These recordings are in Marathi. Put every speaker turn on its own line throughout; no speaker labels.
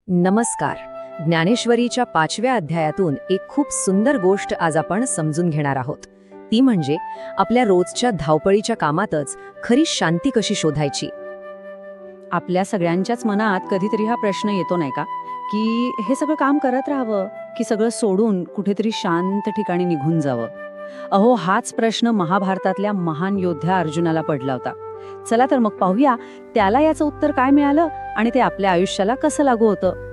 नमस्कार. ज्ञानेश्वरीच्या 5व्या अध्यायातून एक खूप सुंदर गोष्ट आज आपण समजून घेणार आहोत. ती म्हणजे आपल्या रोजच्या धावपळीच्या कामातच खरी शांती कशी शोधायची.
आपल्या सगळ्यांच्याच मनात कधीतरी हा प्रश्न येतो नाही का, की हे सगळं काम करत राहावं की सगळं सोडून कुठेतरी शांत ठिकाणी निघून जावं. अहो, हाच प्रश्न महाभारतातल्या महान योद्ध्या अर्जुनाला पडला होता. चला तर मग पाहूया त्याला याचं उत्तर काय मिळालं आणि ते आपल्या आयुष्याला कसं लागू होतं.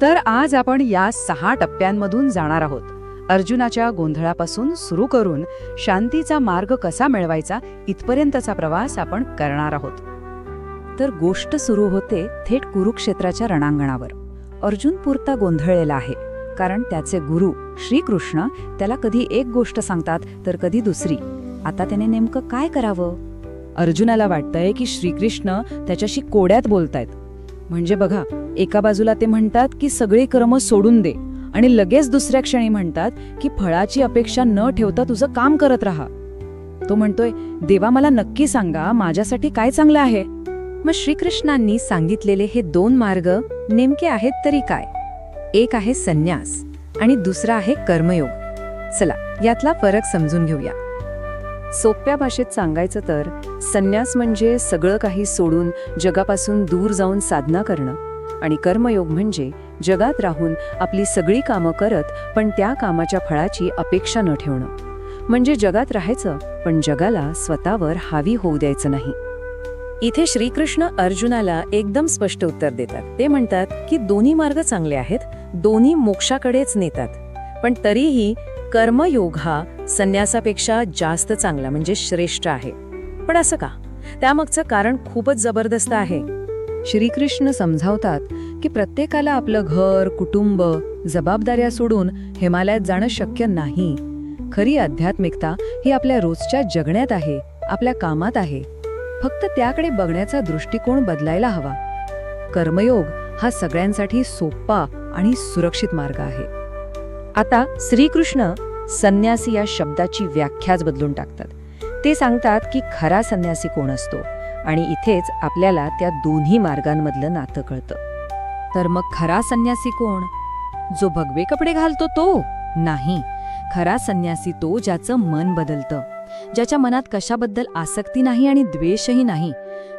तर आज आपण या 6 टप्प्यांमधून जाणार आहोत. अर्जुनाच्या गोंधळापासून सुरू करून शांतीचा मार्ग कसा मिळवायचा इथपर्यंतचा प्रवास आपण करणार आहोत.
तर गोष्ट सुरू होते थेट कुरुक्षेत्राच्या रणांगणावर. अर्जुन पुरता गोंधळलेला आहे, कारण त्याचे गुरु श्रीकृष्ण त्याला कधी एक गोष्ट सांगतात तर कधी दुसरी. आता त्याने नेमकं काय करावं.
अर्जुनाला वाटतंय की श्रीकृष्ण त्याच्याशी कोड्यात बोलतायत. म्हणजे बघा, एका बाजूला ते म्हणतात की सगळी कर्म सोडून दे आणि लगेच दुसऱ्या क्षणी म्हणतात की फळाची अपेक्षा न ठेवता तुझं काम करत राहा. तो म्हणतोय, देवा मला नक्की सांगा माझ्यासाठी काय चांगलं आहे.
मग श्रीकृष्णांनी सांगितलेले हे 2 मार्ग नेमके आहेत तरी काय. एक आहे संन्यास आणि दुसरा आहे कर्मयोग. चला यातला फरक समजून घेऊया. सोप्या भाषेत सांगायचं तर संन्यास म्हणजे सगळं काही सोडून जगापासून दूर जाऊन साधना करणं, आणि कर्मयोग म्हणजे जगात राहून आपली सगळी कामं करत पण त्या कामाच्या फळाची अपेक्षा न ठेवणं. म्हणजे जगात राहायचं पण जगाला स्वतःवर हावी होऊ द्यायचं नाही. इथे श्रीकृष्ण अर्जुनाला एकदम स्पष्ट उत्तर देतात. ते म्हणतात की दोन्ही मार्ग चांगले आहेत, दोन्ही मोक्षाकडेच नेतात, पण तरीही कर्मयोग हा संन्यासापेक्षा जास्त चांगला म्हणजे श्रेष्ठ आहे. पण असं का. त्यामागचं कारण खूपच जबरदस्त आहे.
श्रीकृष्ण समजावतात की प्रत्येकाला आपलं घर, कुटुंब, जबाबदाऱ्या सोडून हिमालयात जाणं शक्य नाही. खरी आध्यात्मिकता ही आपल्या रोजच्या जगण्यात आहे, आपल्या कामात आहे. फक्त त्याकडे बघण्याचा दृष्टिकोन बदलायला हवा. कर्मयोग हा सगळ्यांसाठी सोपा आणि सुरक्षित मार्ग आहे.
आता श्रीकृष्ण संन्यासी या शब्दाची व्याख्याच बदलून टाकतात. ते सांगतात की खरा संन्यासी कोण असतो, आणि इथेच आपल्याला त्या दोन्ही मार्गांमधलं नातं कळतं.
तर मग खरा संन्यासी कोण? जो भगवे कपडे घालतो तो नाही. खरा संन्यासी तो ज्याचं मन बदलतं, ज्याच्या मनात कशाबद्दल आसक्ती नाही आणि द्वेषही नाही,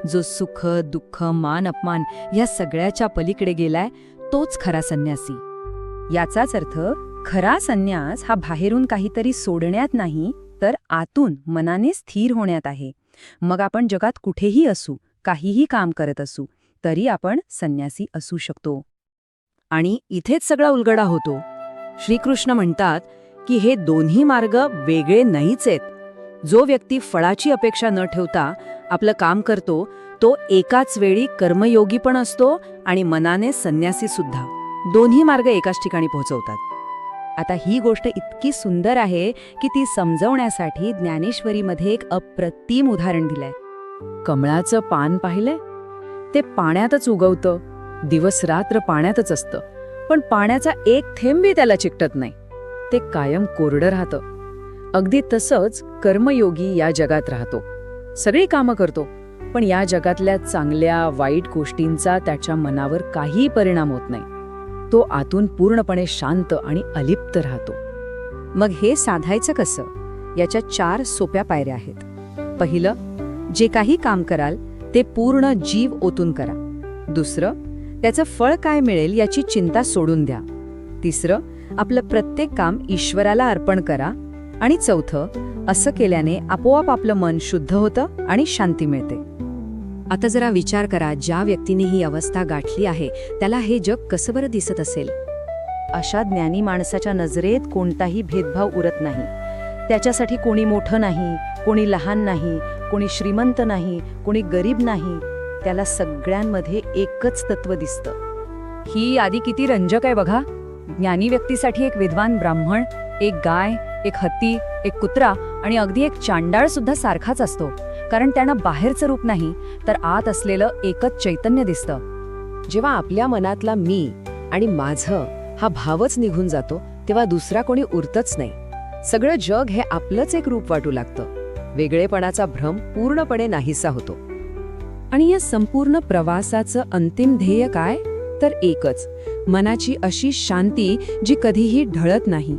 जो सुख, दुःख, मान अपमान या सगळ्याच्या पलीकडे गेलाय, तोच खरा संन्यासी.
याचाच अर्थ खरा संन्यास हा बाहेरून काहीतरी सोडण्यात नाही, तर आतून मनाने स्थिर होण्यात आहे. मग आपण जगात कुठेही असू, काहीही काम करत असू, तरी आपण संन्यासी असू शकतो.
आणि इथेच सगळा उलगडा होतो. श्रीकृष्ण म्हणतात की हे दोन्ही मार्ग वेगळे नाहीच आहेत. जो व्यक्ती फळाची अपेक्षा न ठेवता आपलं काम करतो तो एकाच वेळी कर्मयोगी पण असतो आणि मनाने संन्यासी सुद्धा. दोन्ही मार्ग एकाच ठिकाणी पोहोचवतात.
आता ही गोष्ट इतकी सुंदर आहे की ती समजवण्यासाठी ज्ञानेश्वरीमध्ये एक अप्रतिम उदाहरण दिलंय.
कमळाचं पान पाहिलंय? ते पाण्यातच उगवतं, दिवस रात्र पाण्यातच असतं, पण पाण्याचा एक थेंबही त्याला चिकटत नाही. ते कायम कोरडं राहतं. अगदी तसंच कर्मयोगी या जगात राहतो, सगळी कामं करतो, पण या जगातल्या चांगल्या वाईट गोष्टींचा त्याच्या मनावर काहीही परिणाम होत नाही. तो आतून पूर्णपणे शांत आणि अलिप्त राहतो.
मग हे साधायचं कसं? याच्या 4 सोप्या पायऱ्या आहेत. पहिलं, जे काही काम कराल ते पूर्ण जीव ओतून करा. दुसरं, त्याचं फळ काय मिळेल याची चिंता सोडून द्या. तिसरं, आपलं प्रत्येक काम ईश्वराला अर्पण करा. आणि चौथं, असं केल्याने आपोआप आपलं मन शुद्ध होतं आणि शांती मिळते. आता जरा विचार करा, ज्या व्यक्तीने ही अवस्था गाठली आहे त्याला हे जग कसं बरं दिसत असेल. अशा ज्ञानी माणसाच्या नजरेत कोणताही भेदभाव उरत नाही. त्याच्यासाठी कोणी मोठं नाही, कोणी लहान नाही, कोणी श्रीमंत नाही, कोणी गरीब नाही. त्याला सगळ्यांमध्ये एकच तत्व दिसतं.
ही आधी किती रंजक आहे बघा. ज्ञानी व्यक्तीसाठी एक विद्वान ब्राह्मण, एक गाय, एक हत्ती, एक कुत्रा आणि अगदी एक चांडाळ सुद्धा सारखाच असतो, कारण त्यांना बाहेरचं रूप नाही तर आत असलेलं एकच चैतन्य दिसतं.
जेव्हा आपल्या मनातला मी आणि माझं हा भावच निघून जातो तेव्हा दुसरा कोणी उरतच नाही. सगळं जग हे आपलंच एक रूप वाटू लागतं. वेगळेपणाचा भ्रम पूर्णपणे नाहीसा होतो.
आणि या संपूर्ण प्रवासाचं अंतिम ध्येय काय? तर एकच, मनाची अशी शांती जी कधीही ढळत नाही.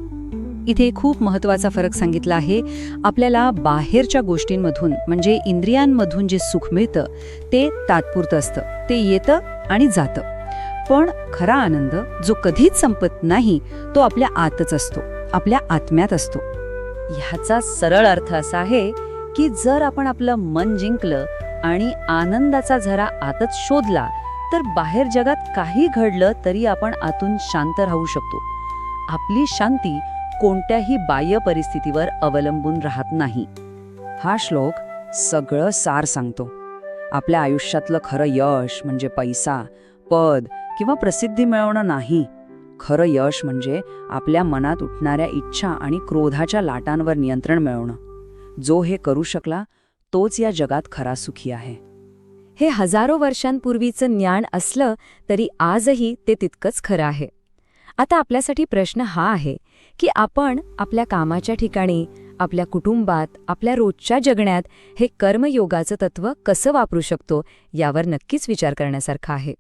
इथे खूप महत्वाचा फरक सांगितला आहे. आपल्याला बाहेरच्या गोष्टींमधून म्हणजे इंद्रियांमधून जे सुख मिळतं ते तात्पुरतं असतं, ते येतं आणि जातं. पण खरा आनंद जो कधीच संपत नाही तो आपल्या आतच असतो, आपल्या आत्म्यात असतो. ह्याचा सरळ अर्थ असा आहे की जर आपण आपलं मन जिंकलं आणि आनंदाचा झरा आतच शोधला तर बाहेर जगात काही घडलं तरी आपण आतून शांत राहू शकतो. आपली शांती कोणत्याही बाह्य परिस्थितीवर अवलंबून राहत नाही.
हा श्लोक सगळं सार सांगतो. आपल्या आयुष्यातलं खरं यश म्हणजे पैसा, पद किंवा प्रसिद्धी मिळवणं नाही. खरं यश म्हणजे आपल्या मनात उठणाऱ्या इच्छा आणि क्रोधाच्या लाटांवर नियंत्रण मिळवणं. जो हे करू शकला तोच या जगात खरा सुखी आहे.
हे हजारो वर्षांपूर्वीचं ज्ञान असलं तरी आजही ते तितकंच खरं आहे. आता आपल्यासाठी प्रश्न हा आहे की आपण आपल्या कामाच्या ठिकाणी, आपल्या कुटुंबात, आपल्या रोजच्या जगण्यात हे कर्मयोगाचं तत्त्व कसं वापरू शकतो यावर नक्कीच विचार करण्यासारखं आहे.